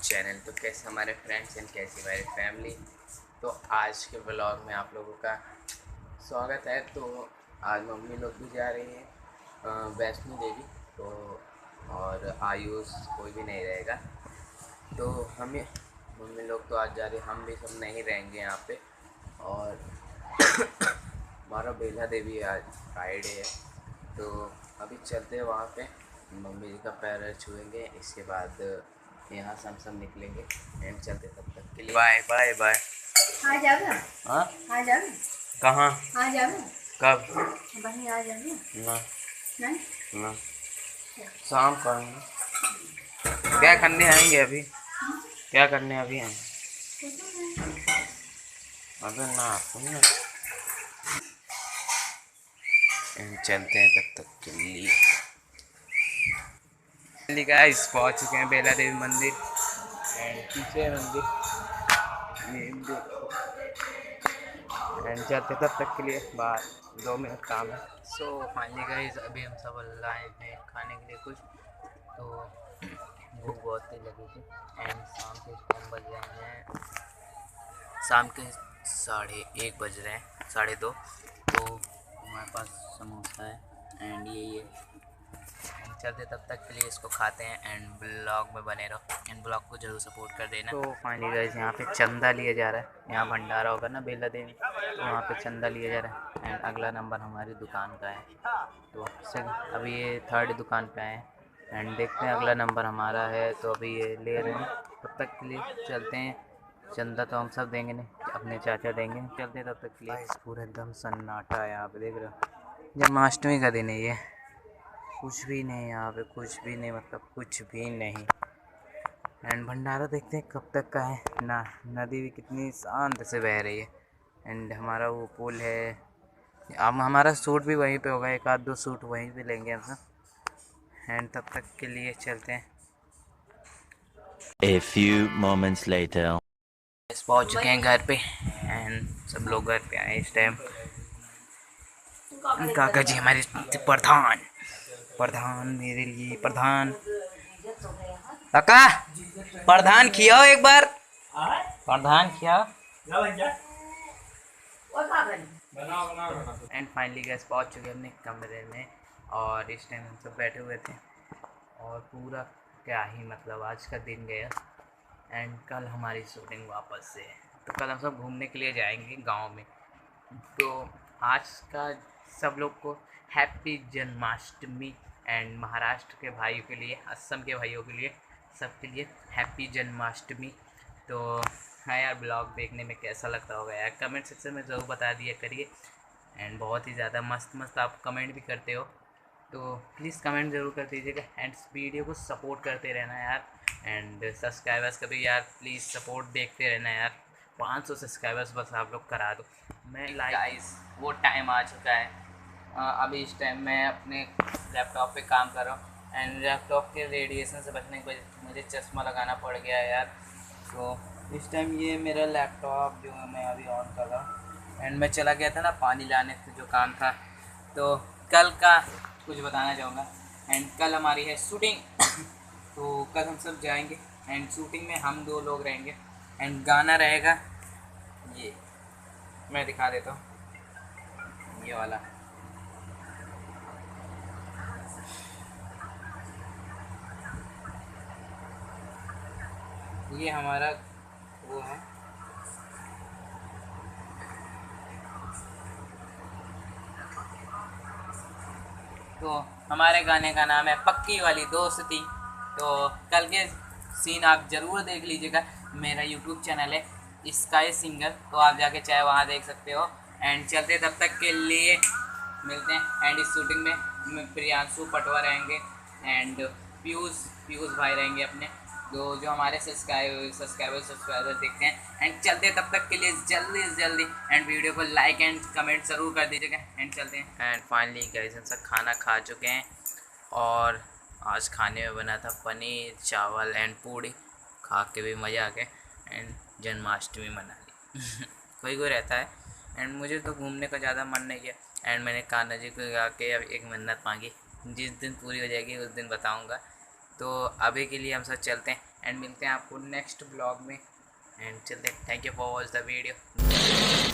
Channel. तो कैसे हमारे फ्रेंड्स एंड कैसी हमारी फैमिली। तो आज के ब्लॉग में आप लोगों का स्वागत है। तो आज मम्मी लोग भी जा रही हैं वैष्णो देवी। तो और आयुष कोई भी नहीं रहेगा। तो हमें मम्मी लोग तो आज जा रही, हम भी सब नहीं रहेंगे यहाँ पे। और हमारा बेला देवी आज फ्राइडे है। तो अभी चलते हैं वहाँ पे, मम्मी जी का पैर छुएंगे। इसके बाद यहाँ से हम सब निकलेंगे एंड चलते तब तक के लिए बाय बाय बाय। आ जाओ ना। हाँ आ जाओ ना। कहाँ आ जाओ ना। कब वहीं आ जाओ ना नहीं ना शाम को आएंगे। क्या करने आएंगे अभी, क्या करने अभी आएंगे? अबे ना सुन ना, चलते हैं तब तक के लिए। गाइस पहुंच चुके हैं बेला देवी मंदिर एंड पीछे है मंदिर, ये देखो। एंड चलते तब तक के लिए, बात 2 मिनट काम है। सो फाइनली गाइस अभी हम सब लाए हैं खाने के लिए कुछ। तो भूख बहुत तेज लगी थी एंड शाम के टाइम बज रहे हैं, शाम के 1:30 बज रहे हैं, 2:30। तो हमारे पास समोसा है एंड ये चलते तब तक के लिए इसको खाते हैं एंड ब्लॉग में बने रहो एंड ब्लॉग को जरूर सपोर्ट कर देना। तो फाइनली गाइस यहाँ पे चंदा लिया जा रहा है, यहाँ भंडारा होगा ना बेला देवी, तो वहाँ पे चंदा लिया जा रहा है एंड अगला नंबर हमारी दुकान का है। तो अभी ये 3rd दुकान पे आए एंड देखते हैं अगला नंबर हमारा है। तो अभी ये ले रहे हैं, तब तक के लिए चलते हैं। चंदा तो हम सब देंगे नहीं, अपने चाचा देंगे। चलते हैं तब तक के लिए। पूरा एकदम सन्नाटा है यहाँ पे, देख रहे हो, जन्माष्टमी का दिन है ये। कुछ भी नहीं यहाँ पे, कुछ भी नहीं, मतलब कुछ भी नहीं। एंड भंडारा देखते हैं कब तक का है ना। नदी भी कितनी शांत से बह रही है एंड हमारा वो पुल है। अब हमारा सूट भी वहीं पे होगा, 1-2 सूट वहीं पे लेंगे हम सब एंड तब तक के लिए चलते हैं। A few moments later. पहुंच चुके हैं घर पे एंड सब लोग घर पे आए इस टाइम। काका जी हमारे प्रधान प्रधान मेरे लिए प्रधान। काका प्रधान खियाओ एक बार, प्रधान खियाओ। एंड फाइनली गैस पहुंच चुके अपने कमरे में और इस टाइम हम सब बैठे हुए थे और पूरा क्या ही मतलब आज का दिन गया एंड कल हमारी शूटिंग वापस से है। तो कल हम सब घूमने के लिए जाएंगे गांव में। तो आज का सब लोग को हैप्पी जन्माष्टमी एंड महाराष्ट्र के भाइयों के लिए, असम के भाइयों के लिए, सबके लिए हैप्पी जन्माष्टमी। तो हाँ यार, ब्लॉग देखने में कैसा लगता होगा यार, कमेंट सेक्शन में ज़रूर बता दिया करिए। एंड बहुत ही ज़्यादा मस्त मस्त आप कमेंट भी करते हो, तो प्लीज़ कमेंट ज़रूर कर दीजिएगा एंड वीडियो को सपोर्ट करते रहना यार। एंड सब्सक्राइबर्स का भी यार प्लीज़ सपोर्ट देखते रहना यार। 500 सब्सक्राइबर्स बस आप लोग करा दो। मैं गाइस वो टाइम आ चुका है। अभी इस टाइम मैं अपने लैपटॉप पे काम कर रहा हूँ एंड लैपटॉप के रेडिएशन से बचने के वजह मुझे चश्मा लगाना पड़ गया है यार। तो इस टाइम ये मेरा लैपटॉप जो मैं अभी ऑन कर रहा हूँ एंड मैं चला गया था ना पानी लाने से, जो काम था। तो कल का कुछ बताना चाहूँगा एंड कल हमारी है शूटिंग। तो कल हम सब जाएंगे एंड शूटिंग में हम 2 लोग रहेंगे एंड गाना रहेगा, ये मैं दिखा देता हूँ, ये वाला। ये हमारा वो है, तो हमारे गाने का नाम है पक्की वाली दोस्ती। तो कल के सीन आप ज़रूर देख लीजिएगा। मेरा यूट्यूब चैनल है स्काई सिंगर, तो आप जाके चाहे वहाँ देख सकते हो। एंड चलते तब तक के लिए मिलते हैं एंड इस शूटिंग में प्रियांशु पटवा रहेंगे एंड पीयूष भाई रहेंगे अपने, तो जो हमारे सब्सक्राइबर देखते हैं। एंड चलते तब तक के लिए जल्दी से जल्दी एंड वीडियो को लाइक एंड कमेंट ज़रूर कर दीजिएगा एंड चलते हैं। एंड फाइनली गाइस हम सब खाना खा चुके हैं और आज खाने में बना था पनीर चावल एंड पूड़ी। खा के भी मज़ा आ गया एंड जन्माष्टमी मना ली। कोई कोई रहता है एंड मुझे तो घूमने का ज़्यादा मन नहीं किया एंड मैंने कान्हा जी को गा के अब एक मन्नत मांगी, जिस दिन पूरी हो जाएगी उस दिन बताऊंगा। तो अभी के लिए हम सब चलते हैं एंड मिलते हैं आपको नेक्स्ट ब्लॉग में एंड चलते हैं। Thank you for watch the video.